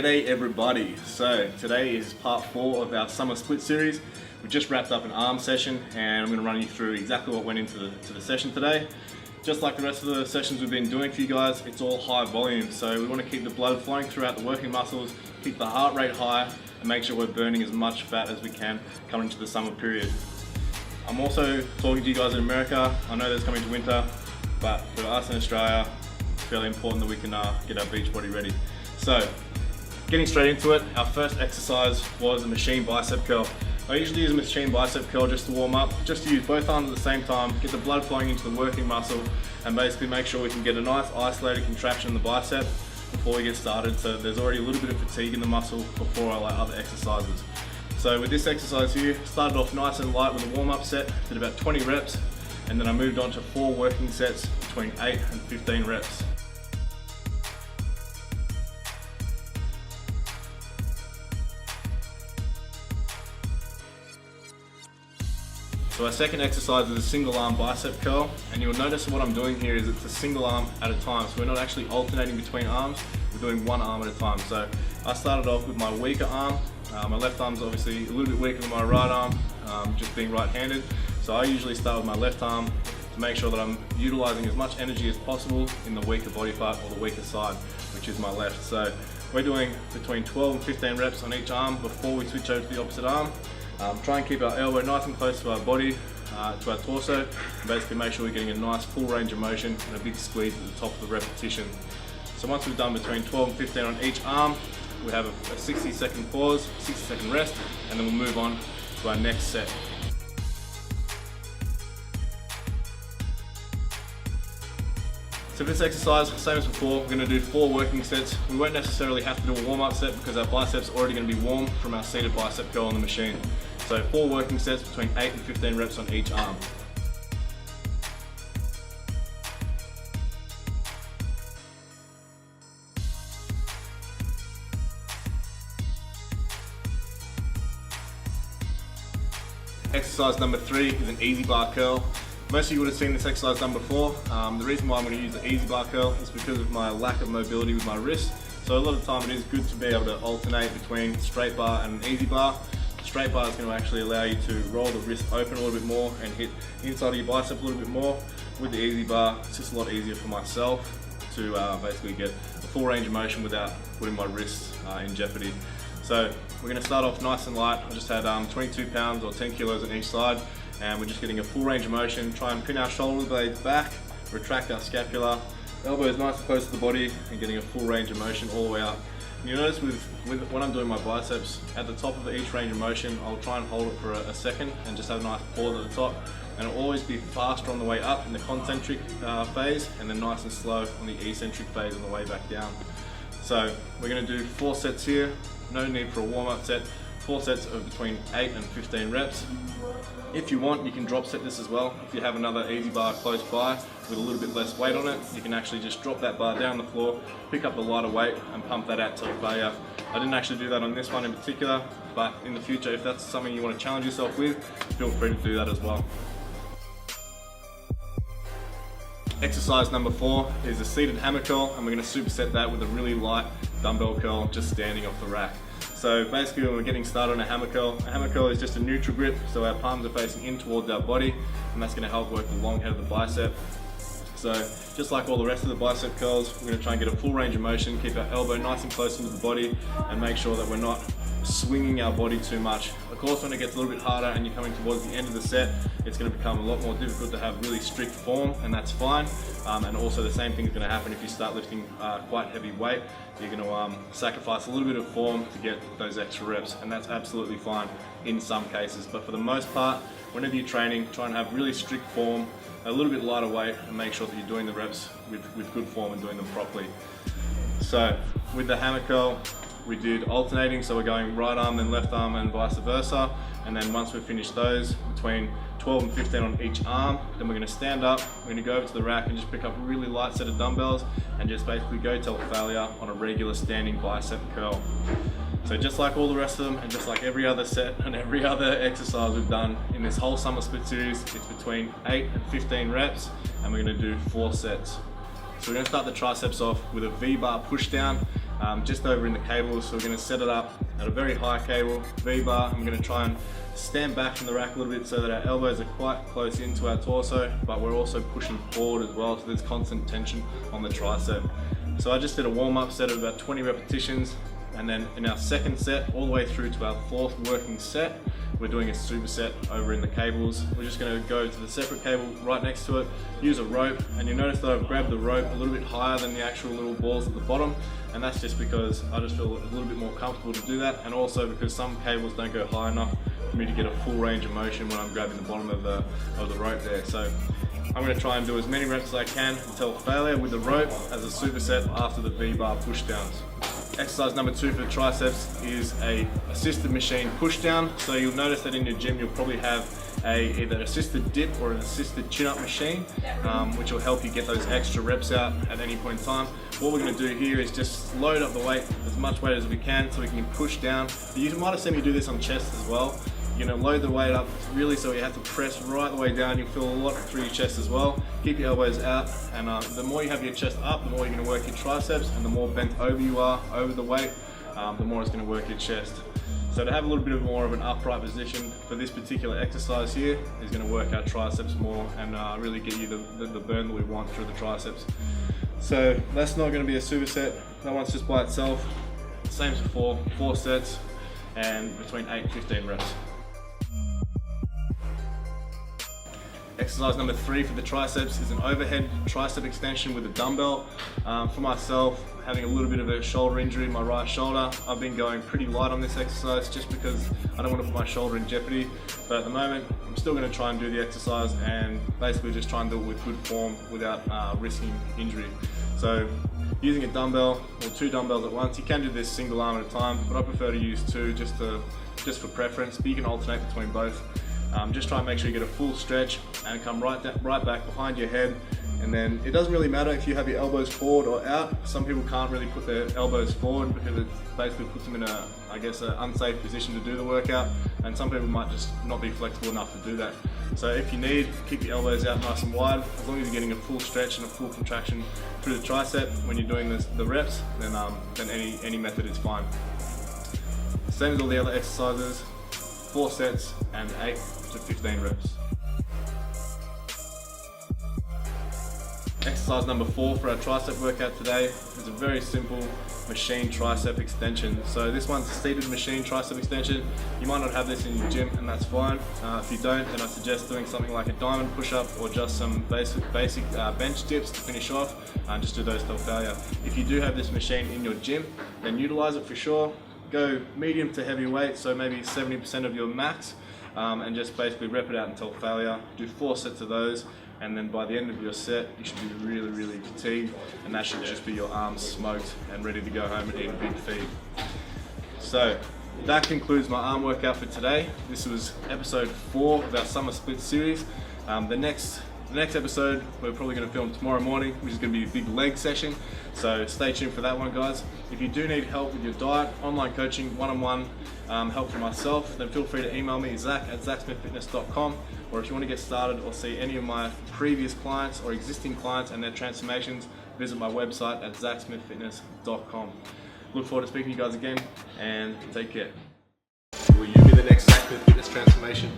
G'day everybody. So today is part 4 of our summer split series. We just wrapped up an arm session and I'm going to run you through exactly what went into the session today. Just like the rest of the sessions we've been doing for you guys, it's all high volume. So we want to keep the blood flowing throughout the working muscles, keep the heart rate high and make sure we're burning as much fat as we can coming into the summer period. I'm also talking to you guys in America. I know there's coming to winter, but for us in Australia, it's fairly important that we can get our beach body ready. So, getting straight into it, our first exercise was a machine bicep curl. I usually use a machine bicep curl just to warm up, just to use both arms at the same time, get the blood flowing into the working muscle, and basically make sure we can get a nice isolated contraction in the bicep before we get started. So there's already a little bit of fatigue in the muscle before I like other exercises. So with this exercise here, started off nice and light with a warm-up set, did about 20 reps, and then I moved on to 4 working sets between 8 and 15 reps. So our second exercise is a single arm bicep curl, and you'll notice what I'm doing here is it's a single arm at a time, so we're not actually alternating between arms, we're doing one arm at a time. So I started off with my weaker arm. My left arm's obviously a little bit weaker than my right arm, just being right-handed. So I usually start with my left arm to make sure that I'm utilizing as much energy as possible in the weaker body part or the weaker side, which is my left. So we're doing between 12 and 15 reps on each arm before we switch over to the opposite arm. Try and keep our elbow nice and close to our body, to our torso, and basically make sure we're getting a nice full range of motion and a big squeeze at the top of the repetition. So once we've done between 12 and 15 on each arm, we have a 60-second pause, 60-second rest, and then we'll move on to our next set. So for this exercise, same as before, we're going to do 4 working sets. We won't necessarily have to do a warm-up set because our biceps are already going to be warm from our seated bicep curl on the machine. So 4 working sets between 8 and 15 reps on each arm. Exercise number 3 is an easy bar curl. Most of you would have seen this exercise done before. The reason why I'm going to use the easy bar curl is because of my lack of mobility with my wrist. So a lot of the time it is good to be able to alternate between straight bar and an easy bar. Straight bar is going to actually allow you to roll the wrist open a little bit more and hit the inside of your bicep a little bit more. With the easy bar, it's just a lot easier for myself to basically get a full range of motion without putting my wrists in jeopardy. So we're going to start off nice and light. I just had 22 pounds or 10 kilos on each side, and we're just getting a full range of motion. Try and pin our shoulder blades back, retract our scapula, elbows nice and close to the body, and getting a full range of motion all the way up. And you'll notice when I'm doing my biceps, at the top of each range of motion, I'll try and hold it for a second and just have a nice pause at the top. And it'll always be faster on the way up in the concentric phase, and then nice and slow on the eccentric phase on the way back down. So we're going to do 4 sets here. No need for a warm-up set. 4 sets of between 8 and 15 reps. If you want, you can drop set this as well. If you have another easy bar close by with a little bit less weight on it, you can actually just drop that bar down the floor, pick up the lighter weight and pump that out till failure. I didn't actually do that on this one in particular, but in the future, if that's something you want to challenge yourself with, feel free to do that as well. Exercise number 4 is a seated hammer curl, and we're going to superset that with a really light dumbbell curl just standing off the rack. So basically when we're getting started on a hammer curl is just a neutral grip, so our palms are facing in towards our body, and that's going to help work the long head of the bicep. So just like all the rest of the bicep curls, we're going to try and get a full range of motion, keep our elbow nice and close into the body, and make sure that we're not swinging our body too much. Of course, when it gets a little bit harder and you're coming towards the end of the set, it's going to become a lot more difficult to have really strict form, and that's fine. And also the same thing is going to happen if you start lifting quite heavy weight. You're going to sacrifice a little bit of form to get those extra reps, and that's absolutely fine in some cases. But for the most part, whenever you're training, try and have really strict form, a little bit lighter weight, and make sure that you're doing the reps with good form and doing them properly. So with the hammer curl, we did alternating, so we're going right arm then left arm and vice versa, and then once we've finished those, between 12 and 15 on each arm, then we're going to stand up, we're going to go over to the rack and just pick up a really light set of dumbbells and just basically go till failure on a regular standing bicep curl. So just like all the rest of them, and just like every other set and every other exercise we've done in this whole summer split series, it's between 8 and 15 reps, and we're going to do 4 sets. So we're going to start the triceps off with a V-bar push down, just over in the cables. So we're going to set it up at a very high cable, V-bar. I'm going to try and stand back from the rack a little bit so that our elbows are quite close into our torso, but we're also pushing forward as well, so there's constant tension on the tricep. So I just did a warm-up set of about 20 repetitions, and then in our second set, all the way through to our fourth working set, we're doing a superset over in the cables. We're just going to go to the separate cable right next to it, use a rope, and you'll notice that I've grabbed the rope a little bit higher than the actual little balls at the bottom, and that's just because I just feel a little bit more comfortable to do that, and also because some cables don't go high enough for me to get a full range of motion when I'm grabbing the bottom of the rope there. So I'm going to try and do as many reps as I can until failure with the rope as a superset after the V-bar push downs. Exercise number 2 for the triceps is a assisted machine push down. So you'll notice that in your gym you'll probably have either assisted dip or an assisted chin up machine, which will help you get those extra reps out at any point in time. What we're going to do here is just load up the weight, as much weight as we can, so we can push down. You might have seen me do this on chest as well. You're going to load the weight up really so you have to press right the way down. You feel a lot through your chest as well. Keep your elbows out, and the more you have your chest up, the more you're going to work your triceps, and the more bent over you are over the weight, the more it's going to work your chest. So to have a little bit more of an upright position for this particular exercise here is going to work our triceps more and really get you the burn that we want through the triceps. So that's not going to be a superset. That one's just by itself. Same as before, 4 sets and between 8 and 15 reps. Exercise number 3 for the triceps is an overhead tricep extension with a dumbbell. For myself, having a little bit of a shoulder injury in my right shoulder, I've been going pretty light on this exercise just because I don't want to put my shoulder in jeopardy. But at the moment, I'm still going to try and do the exercise and basically just try and do it with good form without risking injury. So using a dumbbell or 2 dumbbells at once, you can do this single arm at a time, but I prefer to use 2 just for preference, but you can alternate between both. Just try and make sure you get a full stretch and come right back behind your head. And then it doesn't really matter if you have your elbows forward or out. Some people can't really put their elbows forward because it basically puts them in an unsafe position to do the workout. And some people might just not be flexible enough to do that. So if you need, keep your elbows out nice and wide. As long as you're getting a full stretch and a full contraction through the tricep when you're doing the reps, then any method is fine. Same as all the other exercises, 4 sets and 8 to 15 reps. Exercise number 4 for our tricep workout today is a very simple machine tricep extension. So this one's a seated machine tricep extension. You might not have this in your gym, and that's fine. If you don't, then I suggest doing something like a diamond push-up or just some basic bench dips to finish off, and just do those till failure. If you do have this machine in your gym, then utilize it for sure. Go medium to heavy weight, so maybe 70% of your max, and just basically rep it out until failure. Do 4 sets of those, and then by the end of your set, you should be really, really fatigued, and that should just be your arms smoked and ready to go home and eat a big feed. So that concludes my arm workout for today. This was episode 4 of our summer split series. The next episode we're probably going to film tomorrow morning, which is going to be a big leg session, so stay tuned for that one, guys. If you do need help with your diet, online coaching, one-on-one help from myself, then feel free to email me, zach@zacksmithfitness.com, or if you want to get started or see any of my previous clients or existing clients and their transformations, visit my website at zacksmithfitness.com. Look forward to speaking to you guys again, and take care. Will you be the next Zach Smith Fitness transformation?